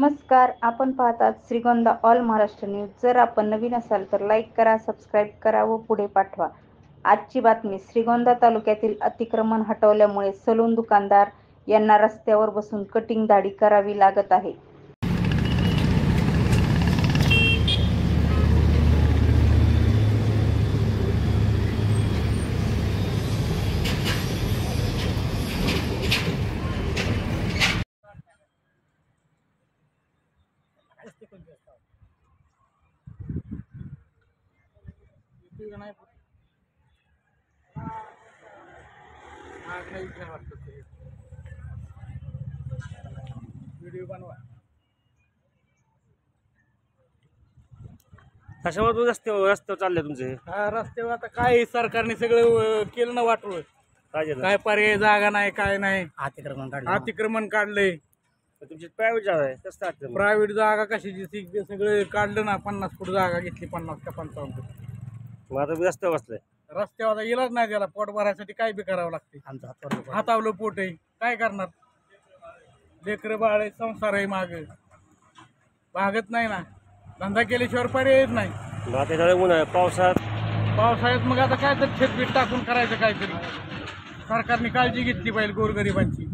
नमस्कार. आपण पाहतात श्रीगोंदा ऑल महाराष्ट्र न्यूज. जर आपण नवीन असाल तर लाईक करा, सबस्क्राईब करा व पुढे पाठवा. आजची बातमी. श्रीगोंदा तालुक्यातील अतिक्रमण हटवल्यामुळे सलून दुकानदार यांना रस्त्यावर बसून कटिंग दाढी करावी लागत आहे. व्हिडिओ बनवा. कशावर तू रस्त्यावर चालले तुमचे? हा, रस्त्यावर आता काय सरकारने सगळं केलं ना वाटलं. काय पर्याय जागा नाही, काय नाही. अतिक्रमण काढलंय. तुमची प्रायव्हेट जागा आहे कसं? प्रायव्हेट जागा कशाची सगळं काढलं ना. 50 फूट जागा घेतली, 50 का 55 फूट. मग आता रस्त्यावर बसलाय. रस्त्यावर इलाज नाही त्याला. पोट भरायसाठी काय बी करावं लागते. हातावलं पोट आहे, काय करणार. लेकरं बाळ आहे, संसार आहे, भागत नाही ना. धंदा केल्याशिवाय पर्यायच नाही. मग आता उन्हाळ्यात पावसाळ्यात मग आता काय तर छेदपीठ टाकून करायचं काहीतरी. सरकारने काळजी घेतली पाहिजे गोरगरिबांची.